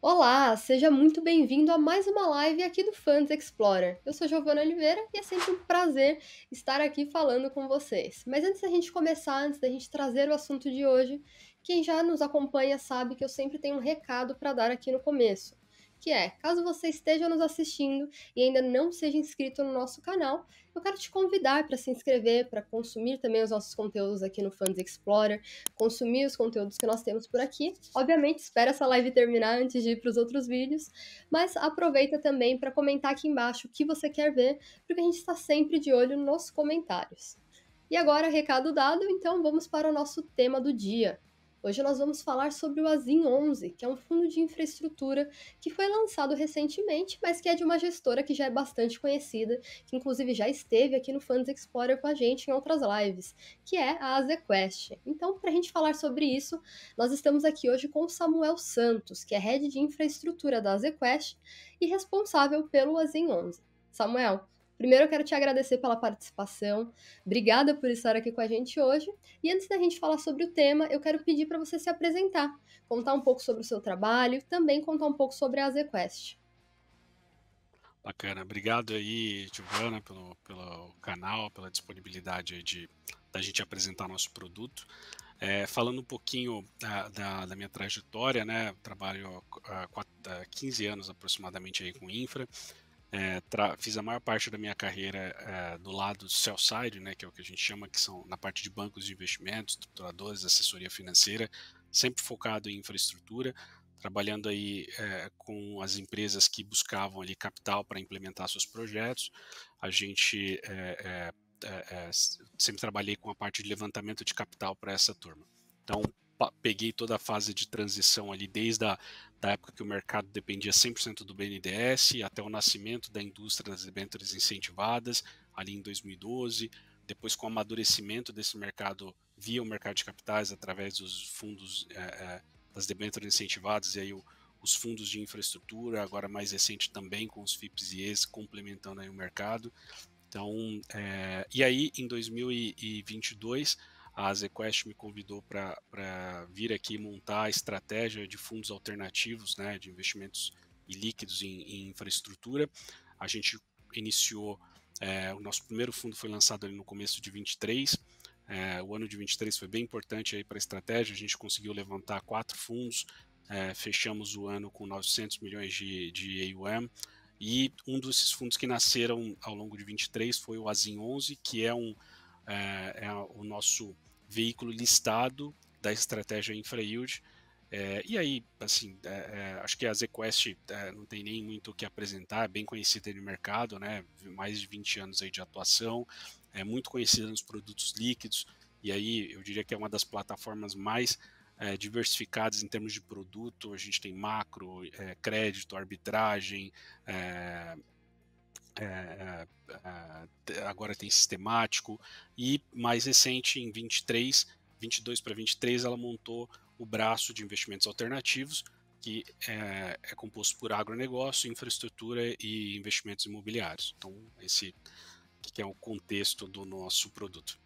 Olá, seja muito bem-vindo a mais uma live aqui do Funds Explorer. Eu sou Giovana Oliveira e é sempre um prazer estar aqui falando com vocês. Mas antes da gente começar, antes da gente trazer o assunto de hoje, quem já nos acompanha sabe que eu sempre tenho um recado para dar aqui no começo, que é, caso você esteja nos assistindo e ainda não seja inscrito no nosso canal, eu quero te convidar para se inscrever, para consumir também os nossos conteúdos aqui no Funds Explorer, consumir os conteúdos que nós temos por aqui. Obviamente, espera essa live terminar antes de ir para os outros vídeos, mas aproveita também para comentar aqui embaixo o que você quer ver, porque a gente está sempre de olho nos comentários. E agora, recado dado, então vamos para o nosso tema do dia. Hoje nós vamos falar sobre o Azim 11, que é um fundo de infraestrutura que foi lançado recentemente, mas que é de uma gestora que já é bastante conhecida, que inclusive já esteve aqui no Funds Explorer com a gente em outras lives, que é a AZQuest. Então, para a gente falar sobre isso, nós estamos aqui hoje com o Samuel Santos, que é Head de Infraestrutura da AZQuest e responsável pelo Azim 11. Samuel, primeiro eu quero te agradecer pela participação, obrigada por estar aqui com a gente hoje. E antes da gente falar sobre o tema, eu quero pedir para você se apresentar, contar um pouco sobre o seu trabalho e também contar um pouco sobre a AZQuest. Bacana, obrigado aí, Giovana, pelo canal, pela disponibilidade aí da gente apresentar nosso produto. Falando um pouquinho da minha trajetória, né, trabalho há 15 anos aproximadamente aí com infra, fiz a maior parte da minha carreira do lado sell side, né, que é o que a gente chama, que são na parte de bancos de investimentos, estruturadores, assessoria financeira, sempre focado em infraestrutura, trabalhando aí com as empresas que buscavam ali capital para implementar seus projetos. A gente sempre trabalhei com a parte de levantamento de capital para essa turma. Então, peguei toda a fase de transição ali, desde da época que o mercado dependia 100% do BNDES, até o nascimento da indústria das debêntures incentivadas, ali em 2012, depois com o amadurecimento desse mercado via o mercado de capitais, através dos fundos das debêntures incentivadas, e aí os fundos de infraestrutura, agora mais recente também com os FIPS e ES complementando aí o mercado. Então, e aí em 2022 a ZQuest me convidou para vir aqui montar a estratégia de fundos alternativos, né, de investimentos ilíquidos em infraestrutura. A gente iniciou, o nosso primeiro fundo foi lançado ali no começo de 23. O ano de 23 foi bem importante para a estratégia. A gente conseguiu levantar 4 fundos, fechamos o ano com 900 milhões de AUM. E um desses fundos que nasceram ao longo de 23 foi o Azim 11, que é o nosso veículo listado da estratégia InfraYield. E aí, assim, acho que a ZQuest não tem nem muito o que apresentar, é bem conhecida no mercado, né? Mais de 20 anos aí de atuação, é muito conhecida nos produtos líquidos, e aí eu diria que é uma das plataformas mais diversificadas em termos de produto. A gente tem macro, crédito, arbitragem, é, agora tem sistemático, e mais recente, em 22 para 23, ela montou o braço de investimentos alternativos, que é composto por agronegócio, infraestrutura e investimentos imobiliários. Então, esse que é o contexto do nosso produto.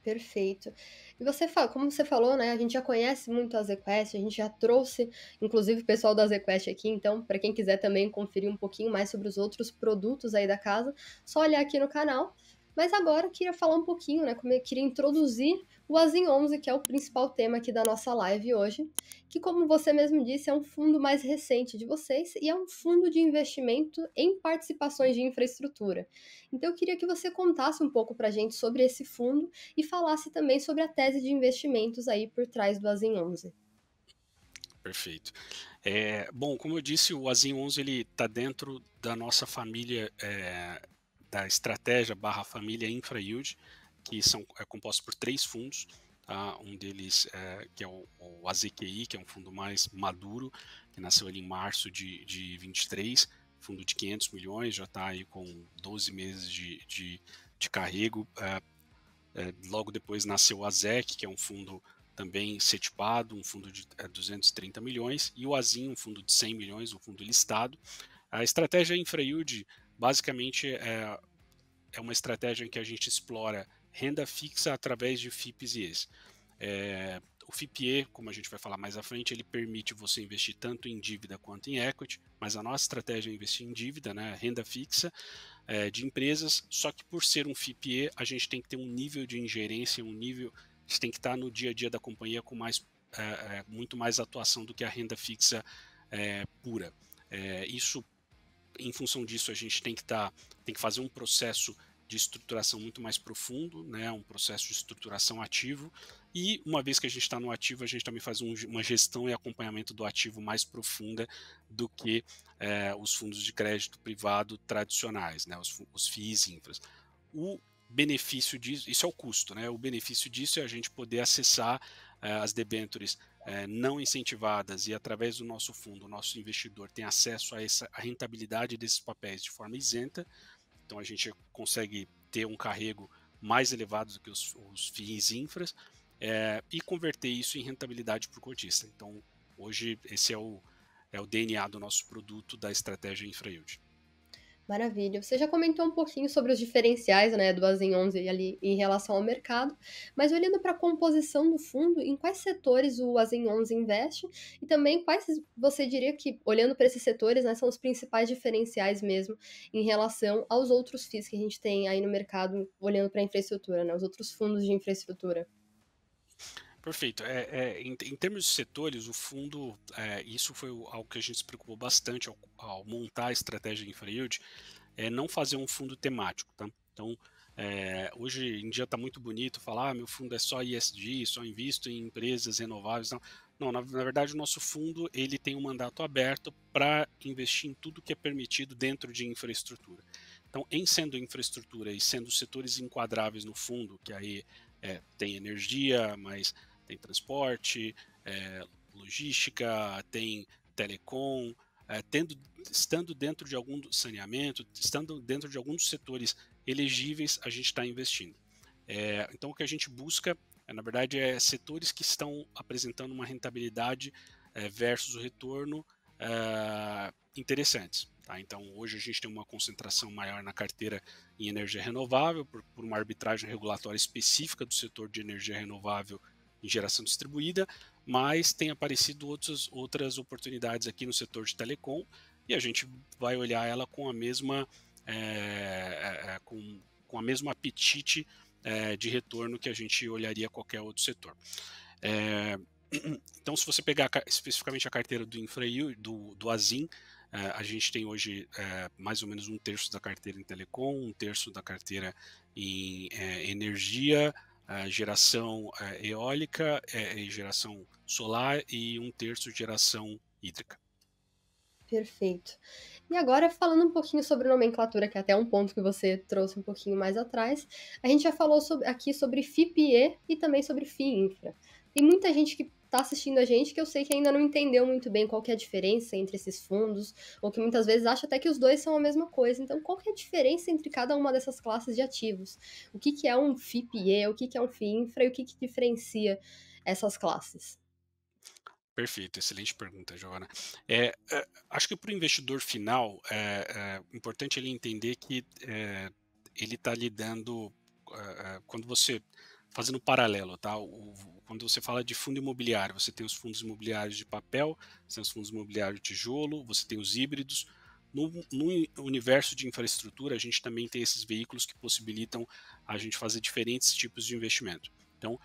Perfeito. E você fala, como você falou, né? A gente já conhece muito a ZQuest, a gente já trouxe, inclusive, o pessoal da ZQuest aqui. Então, para quem quiser também conferir um pouquinho mais sobre os outros produtos aí da casa, só olhar aqui no canal. Mas agora eu queria falar um pouquinho, né? Como eu queria introduzir o Azim 11, que é o principal tema aqui da nossa live hoje, que, como você mesmo disse, é um fundo mais recente de vocês e é um fundo de investimento em participações de infraestrutura. Então, eu queria que você contasse um pouco para a gente sobre esse fundo e falasse também sobre a tese de investimentos aí por trás do Azim 11. Perfeito. Bom, como eu disse, o Azim 11 ele está dentro da nossa família, da estratégia barra família InfraYield, que é composto por 3 fundos. Tá? Um deles que é o AZQI, que é um fundo mais maduro, que nasceu ali em março de 23, fundo de 500 milhões, já está aí com 12 meses de carrego. Logo depois nasceu o AZEC, que é um fundo também setipado, um fundo de 230 milhões, e o Azim, um fundo de 100 milhões, um fundo listado. A estratégia InfraYield, basicamente, é uma estratégia em que a gente explora renda fixa através de FIPs e ES. o FIPE, como a gente vai falar mais à frente, ele permite você investir tanto em dívida quanto em equity, mas a nossa estratégia é investir em dívida, né, renda fixa de empresas, só que por ser um FIPE, a gente tem que ter um nível de ingerência, um nível que tem que estar no dia a dia da companhia com muito mais atuação do que a renda fixa pura. Isso, em função disso, a gente tem que fazer um processo de estruturação muito mais profundo, né, um processo de estruturação ativo, e uma vez que a gente está no ativo, a gente também faz uma gestão e acompanhamento do ativo mais profunda do que os fundos de crédito privado tradicionais, né, os FIIs infras. O benefício disso, isso é o custo, né, o benefício disso é a gente poder acessar as debêntures não incentivadas e através do nosso fundo, o nosso investidor tem acesso a rentabilidade desses papéis de forma isenta. Então a gente consegue ter um carrego mais elevado do que os FIIs infras e converter isso em rentabilidade para o cotista. Então hoje esse é o DNA do nosso produto da estratégia Infra Yield. Maravilha. Você já comentou um pouquinho sobre os diferenciais, né, do Azen 11 ali em relação ao mercado, mas olhando para a composição do fundo, em quais setores o Azen 11 investe e também quais você diria que, olhando para esses setores, né, são os principais diferenciais mesmo em relação aos outros FIIs que a gente tem aí no mercado, olhando para a infraestrutura, né, os outros fundos de infraestrutura? Perfeito. Em termos de setores, o fundo, isso foi algo que a gente se preocupou bastante ao montar a estratégia Infra Yield, não fazer um fundo temático, tá? Então, hoje em dia está muito bonito falar, meu fundo é só ESG, só invisto em empresas renováveis. Não, na verdade o nosso fundo ele tem um mandato aberto para investir em tudo que é permitido dentro de infraestrutura. Então, em sendo infraestrutura e sendo setores enquadráveis no fundo, que aí tem energia, mas tem transporte, logística, tem telecom, estando dentro de algum saneamento, estando dentro de alguns setores elegíveis, a gente está investindo. Então, o que a gente busca, na verdade, é setores que estão apresentando uma rentabilidade versus o retorno interessantes. Tá? Então, hoje a gente tem uma concentração maior na carteira em energia renovável, por uma arbitragem regulatória específica do setor de energia renovável em geração distribuída, mas tem aparecido outras oportunidades aqui no setor de telecom e a gente vai olhar ela com a mesma com a mesma apetite de retorno que a gente olharia qualquer outro setor. Então, se você pegar especificamente a carteira do Infrail, do Azim, a gente tem hoje mais ou menos 1/3 da carteira em telecom, 1/3 da carteira em energia, geração eólica, geração solar e 1/3 de geração hídrica. Perfeito. E agora, falando um pouquinho sobre nomenclatura, que é até um ponto que você trouxe um pouquinho mais atrás, a gente já falou aqui sobre FIPE e também sobre FIINFRA. Tem muita gente que está assistindo a gente que eu sei que ainda não entendeu muito bem qual que é a diferença entre esses fundos, ou que muitas vezes acha até que os dois são a mesma coisa. Então, qual que é a diferença entre cada uma dessas classes de ativos? O que é um FIPE, o que é um FIINFRA e o que diferencia essas classes? Perfeito, excelente pergunta, Giovana. Acho que para o investidor final é importante ele entender que ele está lidando quando você fazendo um paralelo, tá? Quando você fala de fundo imobiliário, você tem os fundos imobiliários de papel, você tem os fundos imobiliários de tijolo, você tem os híbridos. No universo de infraestrutura, a gente também tem esses veículos que possibilitam a gente fazer diferentes tipos de investimento. Então,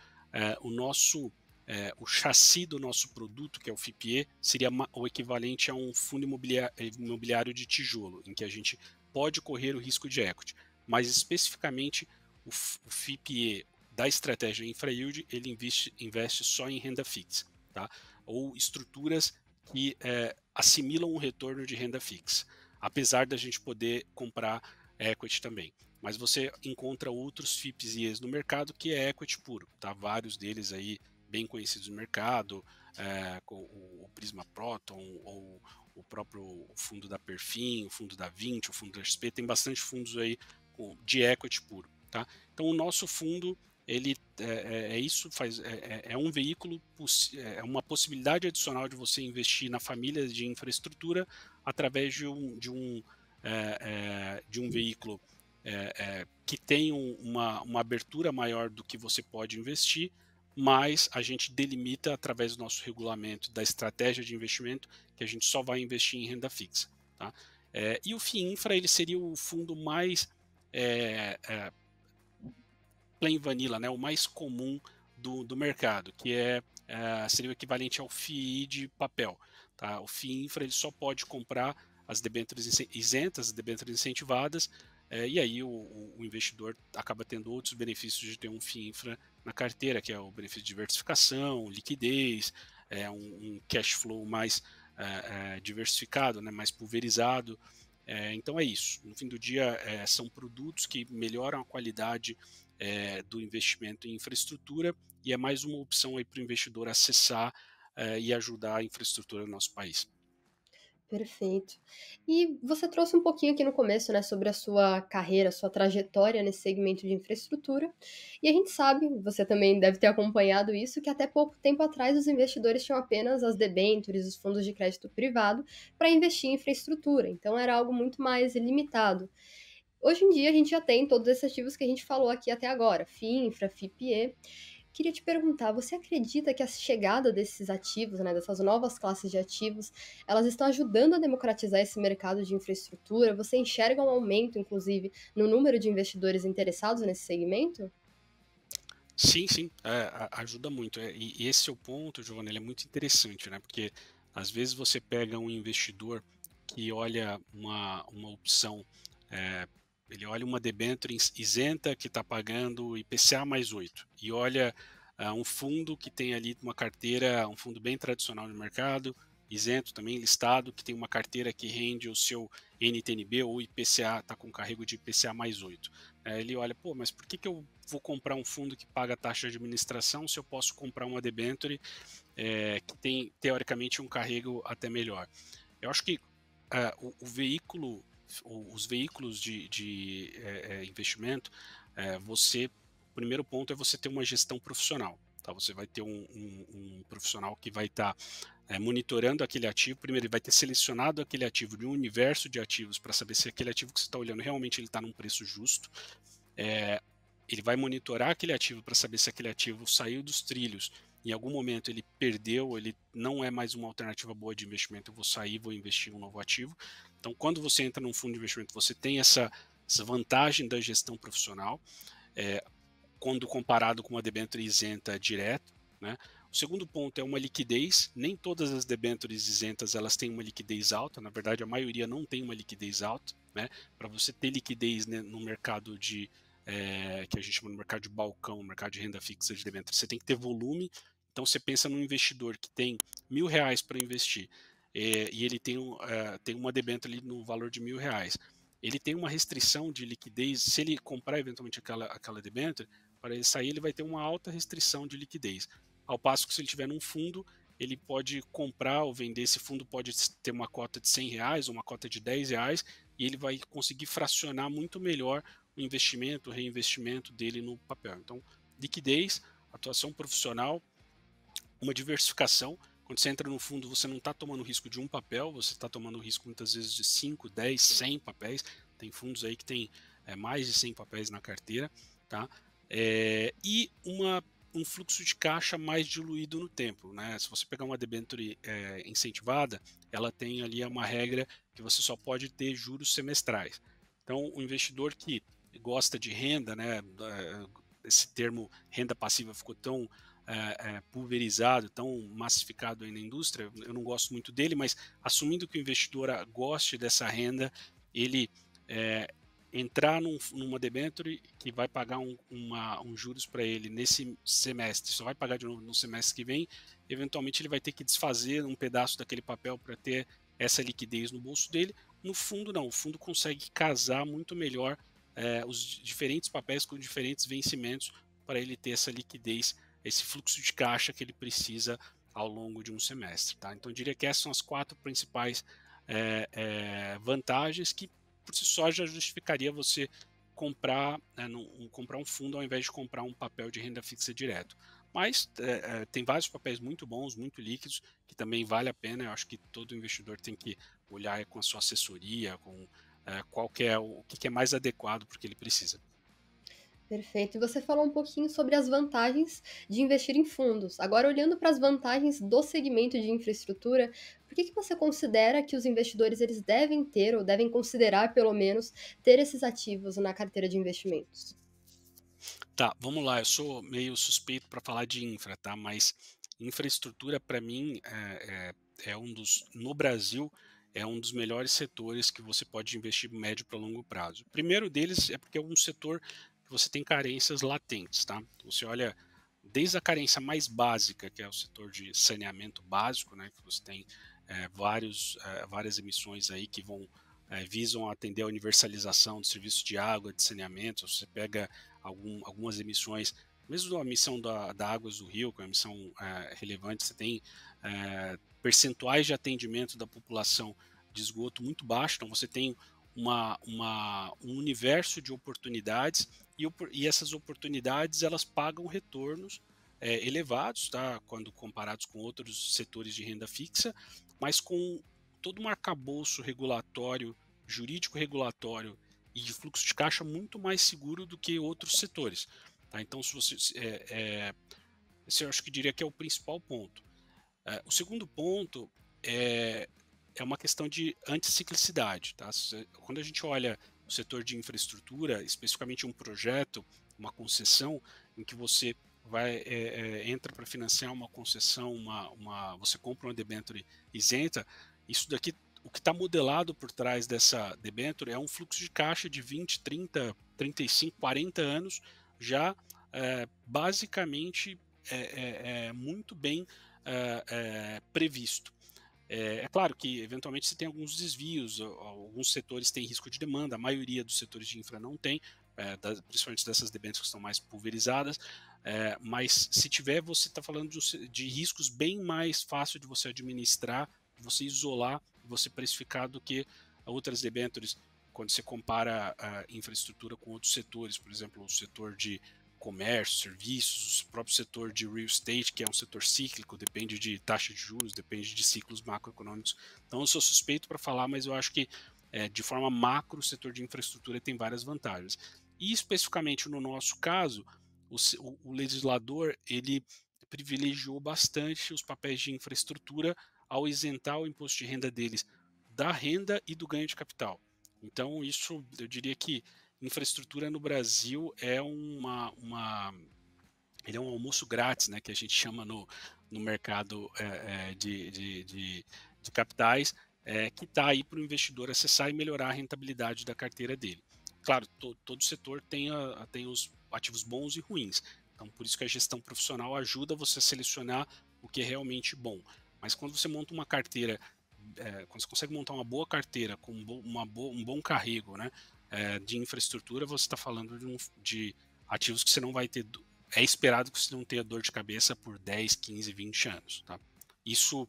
o chassi do nosso produto, que é o FIPE, seria o equivalente a um fundo imobiliário de tijolo, em que a gente pode correr o risco de equity. Mas especificamente o FIPE da estratégia Infra Yield, ele investe só em renda fixa, tá? Ou estruturas que assimilam um retorno de renda fixa, apesar da gente poder comprar equity também. Mas você encontra outros FIPs e ES no mercado que é equity puro, tá? Vários deles aí bem conhecidos no mercado, o Prisma Proton, ou o próprio fundo da Perfin, o fundo da Vint, o fundo da XP, tem bastante fundos aí de equity puro. Tá? Então o nosso fundo ele é um veículo, é uma possibilidade adicional de você investir na família de infraestrutura através de um veículo que tem uma abertura maior do que você pode investir, mas a gente delimita através do nosso regulamento, da estratégia de investimento, que a gente só vai investir em renda fixa. Tá? E o FII Infra ele seria o fundo mais plain vanilla, né, o mais comum do mercado, que seria o equivalente ao FII de papel. Tá? O FII Infra ele só pode comprar as debêntures isentas, as debêntures incentivadas, e aí o investidor acaba tendo outros benefícios de ter um FII Infra na carteira, que é o benefício de diversificação, liquidez, um cash flow mais diversificado, né, mais pulverizado. Então é isso. No fim do dia, são produtos que melhoram a qualidade do investimento em infraestrutura e é mais uma opção para o investidor acessar e ajudar a infraestrutura do nosso país. Perfeito. E você trouxe um pouquinho aqui no começo, né, sobre a sua carreira, sua trajetória nesse segmento de infraestrutura. E a gente sabe, você também deve ter acompanhado isso, que até pouco tempo atrás os investidores tinham apenas as debêntures, os fundos de crédito privado para investir em infraestrutura. Então era algo muito mais limitado. Hoje em dia a gente já tem todos esses ativos que a gente falou aqui até agora, FIINFRA, FIPE. Queria te perguntar, você acredita que a chegada desses ativos, né, dessas novas classes de ativos, elas estão ajudando a democratizar esse mercado de infraestrutura? Você enxerga um aumento, inclusive, no número de investidores interessados nesse segmento? Sim, sim, ajuda muito. E esse seu ponto, Giovanni, ele é muito interessante, né? Porque às vezes você pega um investidor que olha uma opção, ele olha uma debênture isenta que está pagando IPCA mais 8 e olha um fundo que tem ali uma carteira, um fundo bem tradicional no mercado, isento também, listado, que tem uma carteira que rende o seu NTNB ou IPCA, está com carrego de IPCA mais 8. Ele olha, pô, mas por que eu vou comprar um fundo que paga taxa de administração se eu posso comprar uma debênture que tem, teoricamente, um carrego até melhor? Eu acho que o veículo, os veículos de investimento, o primeiro ponto é você ter uma gestão profissional. Tá? Você vai ter um profissional que vai estar monitorando aquele ativo. Primeiro, ele vai ter selecionado aquele ativo de um universo de ativos para saber se aquele ativo que você está olhando realmente ele está num preço justo. Ele vai monitorar aquele ativo para saber se aquele ativo saiu dos trilhos, em algum momento ele perdeu, ele não é mais uma alternativa boa de investimento, eu vou sair, vou investir em um novo ativo. Então, quando você entra num fundo de investimento, você tem essa vantagem da gestão profissional, quando comparado com uma debênture isenta direto, né? O segundo ponto é uma liquidez. Nem todas as debêntures isentas elas têm uma liquidez alta. Na verdade, a maioria não tem uma liquidez alta, né? Para você ter liquidez, né, no mercado que a gente chama de mercado de balcão, mercado de renda fixa de debêntures, você tem que ter volume. Então, você pensa num investidor que tem R$ 1.000 para investir e ele tem uma debênture ali no valor de R$ 1.000. Ele tem uma restrição de liquidez. Se ele comprar eventualmente aquela debênture, para ele sair, ele vai ter uma alta restrição de liquidez. Ao passo que se ele tiver num fundo, ele pode comprar ou vender. Esse fundo pode ter uma cota de R$ 100 ou uma cota de R$ 10 e ele vai conseguir fracionar muito melhor o investimento, o reinvestimento dele no papel. Então, liquidez, atuação profissional, uma diversificação. Quando você entra no fundo, você não está tomando risco de um papel, você está tomando risco muitas vezes de 5, 10, 100 papéis. Tem fundos aí que tem mais de 100 papéis na carteira. Tá? E um fluxo de caixa mais diluído no tempo. Né? Se você pegar uma debênture incentivada, ela tem ali uma regra que você só pode ter juros semestrais. Então, o investidor que gosta de renda, né, esse termo renda passiva ficou tão pulverizado, tão massificado aí na indústria, eu não gosto muito dele, mas assumindo que o investidor goste dessa renda, ele entrar numa debênture que vai pagar um juros para ele nesse semestre, só vai pagar de novo no semestre que vem, eventualmente ele vai ter que desfazer um pedaço daquele papel para ter essa liquidez no bolso dele. No fundo, não, o fundo consegue casar muito melhor os diferentes papéis com diferentes vencimentos para ele ter essa liquidez, esse fluxo de caixa que ele precisa ao longo de um semestre. Tá? Então, eu diria que essas são as 4 principais vantagens que, por si só, já justificaria você comprar um fundo ao invés de comprar um papel de renda fixa direto. Mas tem vários papéis muito bons, muito líquidos, que também vale a pena. Eu acho que todo investidor tem que olhar com a sua assessoria, com o que é mais adequado para o que ele precisa. Perfeito. E você falou um pouquinho sobre as vantagens de investir em fundos. Agora, olhando para as vantagens do segmento de infraestrutura, por que você considera que os investidores eles devem ter, ou devem considerar pelo menos, ter esses ativos na carteira de investimentos? Tá, vamos lá, eu sou meio suspeito para falar de infra, tá? Mas infraestrutura para mim é um dos, no Brasil, é um dos melhores setores que você pode investir médio para longo prazo. O primeiro deles é porque é um setor que você tem carências latentes, tá? Você olha desde a carência mais básica, que é o setor de saneamento básico, né? Que você tem várias emissões aí que visam atender a universalização do serviço de água, de saneamento. Você pega algumas emissões, mesmo a emissão da Águas do Rio, que é uma emissão relevante, você tem percentuais de atendimento da população de esgoto muito baixo, então você tem um universo de oportunidades e essas oportunidades elas pagam retornos elevados, tá? Quando comparados com outros setores de renda fixa, mas com todo um arcabouço regulatório, jurídico regulatório e de fluxo de caixa muito mais seguro do que outros setores. Tá? Então, se você, esse eu acho que diria que é o principal ponto. O segundo ponto é uma questão de anticiclicidade. Tá? Quando a gente olha o setor de infraestrutura, especificamente um projeto, uma concessão, em que você entra para financiar uma concessão, você compra uma debênture isenta, isso daqui, o que está modelado por trás dessa debênture é um fluxo de caixa de 20, 30, 35, 40 anos, já basicamente muito bem previsto. É claro que, eventualmente, você tem alguns desvios, alguns setores têm risco de demanda, a maioria dos setores de infra não tem, principalmente dessas debêntures que estão mais pulverizadas, mas se tiver, você está falando de riscos bem mais fácil de você administrar, de você isolar, de você precificar do que outras debêntures, quando você compara a infraestrutura com outros setores, por exemplo, o setor de comércio, serviços, o próprio setor de real estate, que é um setor cíclico, depende de taxa de juros, depende de ciclos macroeconômicos. Então, eu sou suspeito para falar, mas eu acho que, de forma macro, o setor de infraestrutura tem várias vantagens. E, especificamente no nosso caso, o legislador ele privilegiou bastante os papéis de infraestrutura ao isentar o imposto de renda deles da renda e do ganho de capital. Então, isso eu diria que infraestrutura no Brasil ele é um almoço grátis, né, que a gente chama no mercado de capitais, que está aí para o investidor acessar e melhorar a rentabilidade da carteira dele. Claro, todo setor tem os ativos bons e ruins, então por isso que a gestão profissional ajuda você a selecionar o que é realmente bom. Mas quando você monta uma carteira, quando você consegue montar uma boa carteira com um bom carrego, né, de infraestrutura, você está falando de ativos que você não vai ter. É esperado que você não tenha dor de cabeça por 10, 15, 20 anos. Tá? Isso,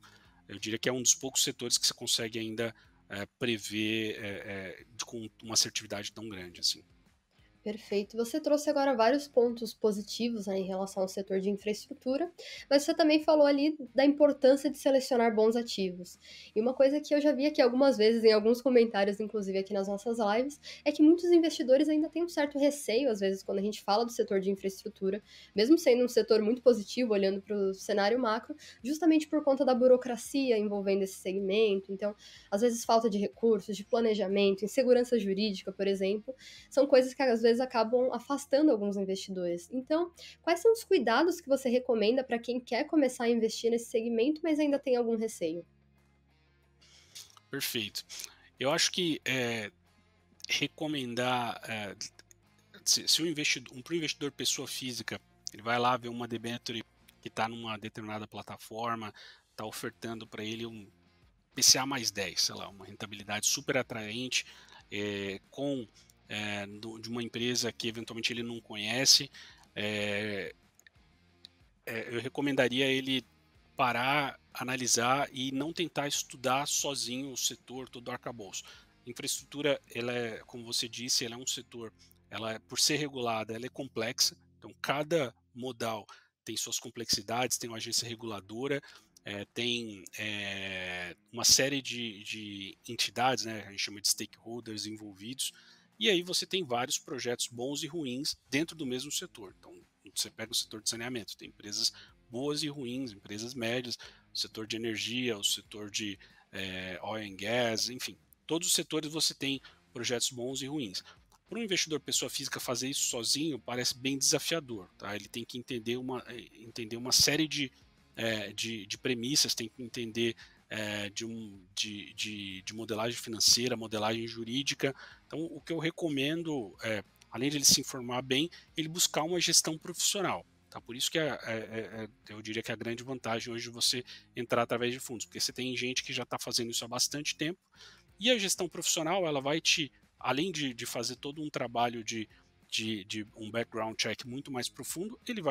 eu diria que é um dos poucos setores que você consegue ainda prever com uma assertividade tão grande assim. Perfeito. Você trouxe agora vários pontos positivos, né, em relação ao setor de infraestrutura, mas você também falou ali da importância de selecionar bons ativos. E uma coisa que eu já vi aqui algumas vezes, em alguns comentários, inclusive aqui nas nossas lives, é que muitos investidores ainda têm um certo receio, às vezes, quando a gente fala do setor de infraestrutura, mesmo sendo um setor muito positivo, olhando para o cenário macro, justamente por conta da burocracia envolvendo esse segmento. Então, às vezes, falta de recursos, de planejamento, insegurança jurídica, por exemplo, são coisas que às vezes acabam afastando alguns investidores. Então, quais são os cuidados que você recomenda para quem quer começar a investir nesse segmento, mas ainda tem algum receio? Perfeito. Eu acho que recomendar, se para o investidor pessoa física, ele vai lá ver uma debênture que está numa determinada plataforma, está ofertando para ele um PCA mais 10, sei lá, uma rentabilidade super atraente, de uma empresa que eventualmente ele não conhece, eu recomendaria ele parar, analisar e não tentar estudar sozinho o setor, todo o arcabouço. Infraestrutura, ela é, como você disse, ela é um setor, por ser regulada, ela é complexa, então cada modal tem suas complexidades, tem uma agência reguladora, tem uma série de entidades, né, a gente chama de stakeholders envolvidos, e aí você tem vários projetos bons e ruins dentro do mesmo setor. Então, você pega o setor de saneamento, tem empresas boas e ruins, empresas médias, o setor de energia, o setor de oil and gas, enfim, todos os setores você tem projetos bons e ruins. Para um investidor pessoa física fazer isso sozinho parece bem desafiador, tá? Ele tem que entender uma série de premissas, tem que entender de modelagem financeira, modelagem jurídica. Então, o que eu recomendo, além de ele se informar bem, ele buscar uma gestão profissional. Tá? Por isso que eu diria que a grande vantagem hoje de você entrar através de fundos, porque você tem gente que já está fazendo isso há bastante tempo, e a gestão profissional, ela vai te, além de fazer todo um trabalho de um background check muito mais profundo, ele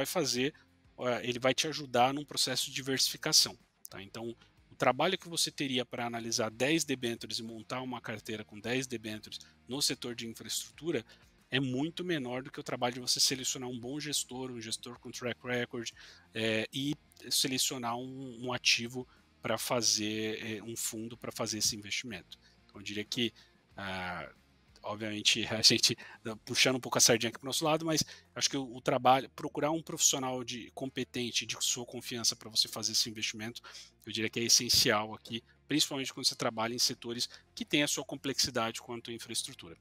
vai te ajudar num processo de diversificação. Tá? Então, o trabalho que você teria para analisar 10 debêntures e montar uma carteira com 10 debêntures no setor de infraestrutura é muito menor do que o trabalho de você selecionar um bom gestor, um gestor com track record, e selecionar um ativo para fazer um fundo para fazer esse investimento. Então, eu diria que obviamente a gente puxando um pouco a sardinha aqui para o nosso lado, mas acho que o trabalho, procurar um profissional competente, de sua confiança para você fazer esse investimento, eu diria que é essencial aqui, principalmente quando você trabalha em setores que têm a sua complexidade quanto à infraestrutura.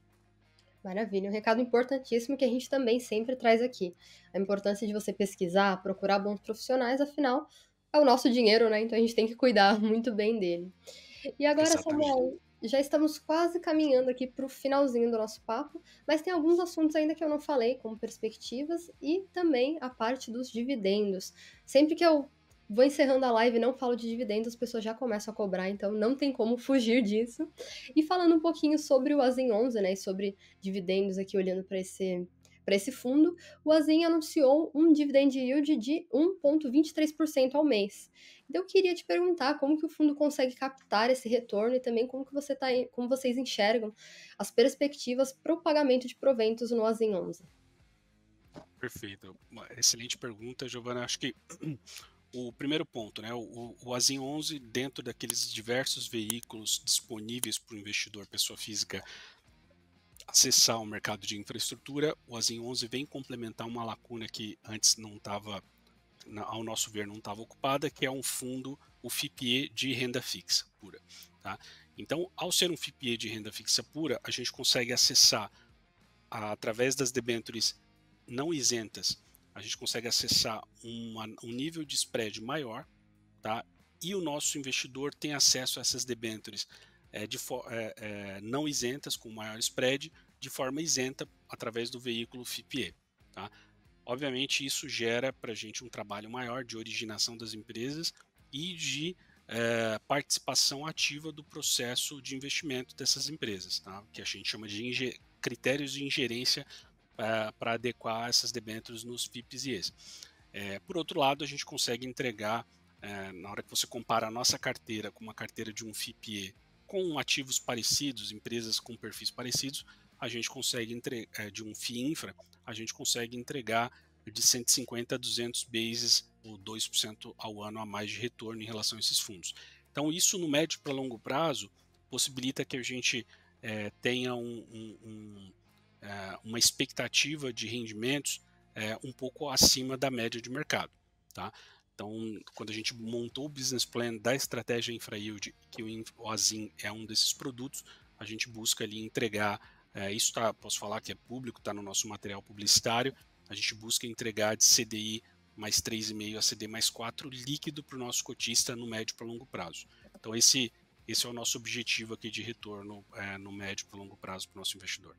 Maravilha, um recado importantíssimo que a gente também sempre traz aqui. A importância de você pesquisar, procurar bons profissionais, afinal, é o nosso dinheiro, né? Então a gente tem que cuidar muito bem dele. E agora, Exatamente. Samuel, já estamos quase caminhando aqui para o finalzinho do nosso papo, mas tem alguns assuntos ainda que eu não falei, como perspectivas e também a parte dos dividendos. Sempre que eu vou encerrando a live e não falo de dividendos, as pessoas já começam a cobrar, então não tem como fugir disso. E falando um pouquinho sobre o Azim 11, né, e sobre dividendos aqui, olhando para esse fundo, o Azim anunciou um dividend yield de 1,23% ao mês. Então eu queria te perguntar como que o fundo consegue captar esse retorno e também como que como vocês enxergam as perspectivas para o pagamento de proventos no Azim 11. Perfeito. Uma excelente pergunta, Giovana. Acho que o primeiro ponto, né, o Azim 11, dentro daqueles diversos veículos disponíveis para o investidor pessoa física acessar o mercado de infraestrutura, o Azim 11 vem complementar uma lacuna que antes não estava, ao nosso ver, não estava ocupada, que é um fundo, o FIPE de renda fixa pura. Tá? Então, ao ser um FIPE de renda fixa pura, a gente consegue acessar, através das debêntures não isentas, a gente consegue acessar um nível de spread maior, tá? E o nosso investidor tem acesso a essas debêntures não isentas, com maior spread, de forma isenta através do veículo FIPE. Tá? Obviamente, isso gera para a gente um trabalho maior de originação das empresas e de participação ativa do processo de investimento dessas empresas, tá? Que a gente chama de critérios de ingerência para adequar essas debêntures nos FIPs e ES. Por outro lado, a gente consegue entregar, na hora que você compara a nossa carteira com uma carteira de um FIPE com ativos parecidos, empresas com perfis parecidos, a gente consegue de um FII infra, a gente consegue entregar de 150 a 200 bases ou 2% ao ano a mais de retorno em relação a esses fundos. Então, isso no médio para longo prazo possibilita que a gente tenha uma expectativa de rendimentos um pouco acima da média de mercado. Tá? Então, quando a gente montou o business plan da estratégia InfraYield, que o Azim é um desses produtos, a gente busca ali entregar, isso posso falar que é público, está no nosso material publicitário, a gente busca entregar de CDI mais 3,5 a CDI mais 4 líquido para o nosso cotista no médio para longo prazo. Então, esse é o nosso objetivo aqui de retorno no médio para longo prazo para o nosso investidor.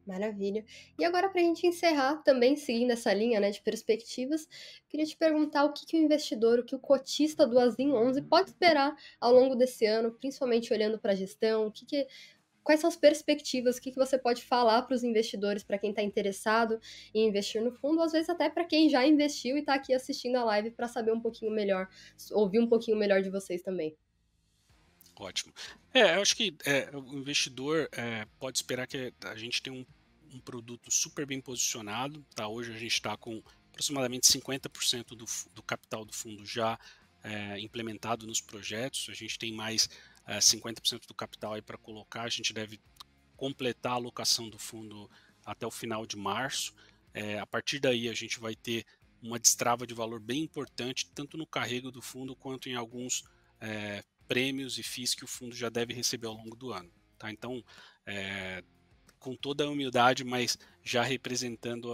Maravilha. E agora, para a gente encerrar, também seguindo essa linha, né, de perspectivas, queria te perguntar o que o investidor, o que o cotista do Azim 11 pode esperar ao longo desse ano, principalmente olhando para a gestão, quais são as perspectivas, o que você pode falar para os investidores, para quem está interessado em investir no fundo, ou às vezes até para quem já investiu e está aqui assistindo a live para saber um pouquinho melhor, ouvir um pouquinho melhor de vocês também. Ótimo. Eu acho que o investidor pode esperar que a gente tenha um produto super bem posicionado. Tá? Hoje a gente está com aproximadamente 50% do capital do fundo já implementado nos projetos. A gente tem mais 50% do capital aí para colocar. A gente deve completar a alocação do fundo até o final de março. A partir daí a gente vai ter uma destrava de valor bem importante, tanto no carrego do fundo quanto em alguns prêmios e FIIs que o fundo já deve receber ao longo do ano. Tá? Então, com toda a humildade, mas já representando,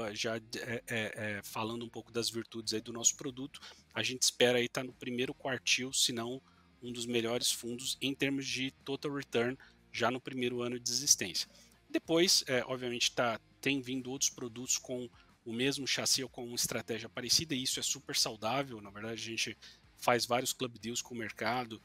falando um pouco das virtudes aí do nosso produto, a gente espera aí estar no primeiro quartil, se não um dos melhores fundos em termos de total return, já no primeiro ano de existência. Depois, obviamente, tem vindo outros produtos com o mesmo chassi ou com uma estratégia parecida, e isso é super saudável. Na verdade, a gente faz vários club deals com o mercado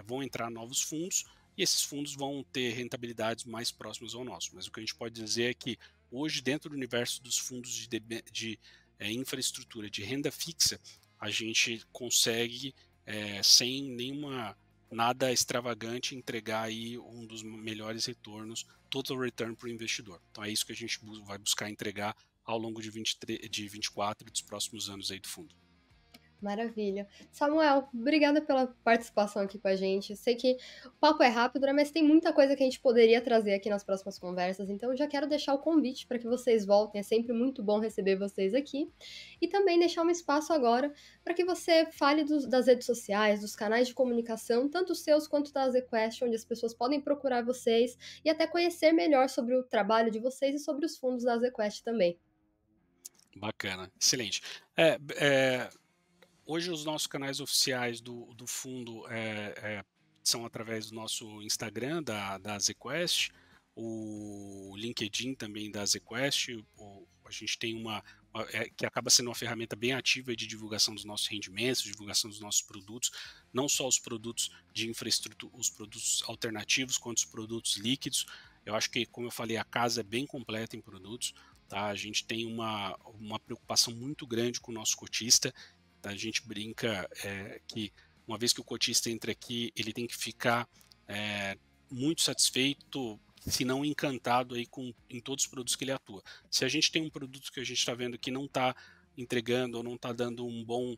vão entrar novos fundos, e esses fundos vão ter rentabilidades mais próximas ao nosso. Mas o que a gente pode dizer é que hoje, dentro do universo dos fundos de infraestrutura de renda fixa, a gente consegue, sem nada extravagante, entregar aí um dos melhores retornos, total return para o investidor. Então é isso que a gente vai buscar entregar ao longo de 24 e dos próximos anos aí do fundo. Maravilha. Samuel, obrigada pela participação aqui com a gente. Sei que o papo é rápido, né, mas tem muita coisa que a gente poderia trazer aqui nas próximas conversas, então eu já quero deixar o convite para que vocês voltem. É sempre muito bom receber vocês aqui. E também deixar um espaço agora para que você fale das redes sociais, dos canais de comunicação, tanto os seus quanto da ZQuest, onde as pessoas podem procurar vocês e até conhecer melhor sobre o trabalho de vocês e sobre os fundos da ZQuest também. Bacana, excelente. Hoje os nossos canais oficiais do fundo são através do nosso Instagram, da ZQuest, o LinkedIn também da ZQuest. A gente tem que acaba sendo uma ferramenta bem ativa de divulgação dos nossos rendimentos, divulgação dos nossos produtos, não só os produtos de infraestrutura, os produtos alternativos, quanto os produtos líquidos. Eu acho que, como eu falei, a casa é bem completa em produtos. Tá? A gente tem uma preocupação muito grande com o nosso cotista. A gente brinca que uma vez que o cotista entra aqui, ele tem que ficar muito satisfeito, se não encantado aí em todos os produtos que ele atua. Se a gente tem um produto que a gente está vendo que não está entregando ou não está dando um bom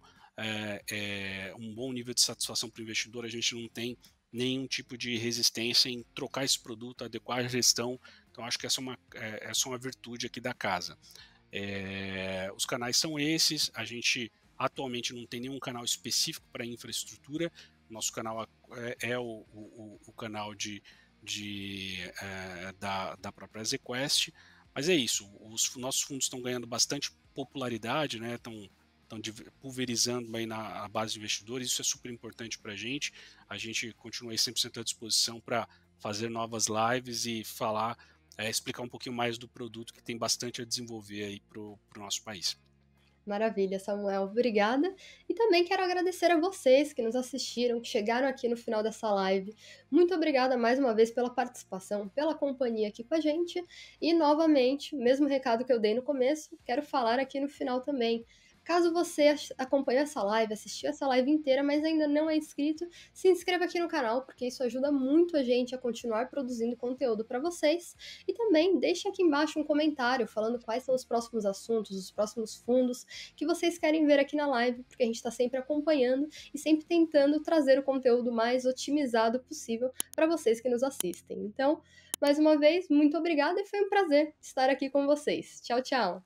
nível de satisfação para o investidor, a gente não tem nenhum tipo de resistência em trocar esse produto, adequar a gestão. Então acho que essa é uma virtude aqui da casa. Os canais são esses. A gente atualmente não tem nenhum canal específico para infraestrutura. Nosso canal é o canal da própria ZQuest. Mas é isso, os nossos fundos estão ganhando bastante popularidade, né? Estão pulverizando aí na base de investidores. Isso é super importante para a gente. A gente continua aí 100% à disposição para fazer novas lives e explicar um pouquinho mais do produto, que tem bastante a desenvolver aí para o nosso país. Maravilha, Samuel, obrigada. E também quero agradecer a vocês que nos assistiram, que chegaram aqui no final dessa live. Muito obrigada mais uma vez pela participação, pela companhia aqui com a gente. E, novamente, mesmo recado que eu dei no começo, quero falar aqui no final também. Caso você acompanhe essa live, assistiu essa live inteira, mas ainda não é inscrito, se inscreva aqui no canal, porque isso ajuda muito a gente a continuar produzindo conteúdo para vocês. E também deixe aqui embaixo um comentário falando quais são os próximos assuntos, os próximos fundos que vocês querem ver aqui na live, porque a gente está sempre acompanhando e sempre tentando trazer o conteúdo mais otimizado possível para vocês que nos assistem. Então, mais uma vez, muito obrigada e foi um prazer estar aqui com vocês. Tchau, tchau!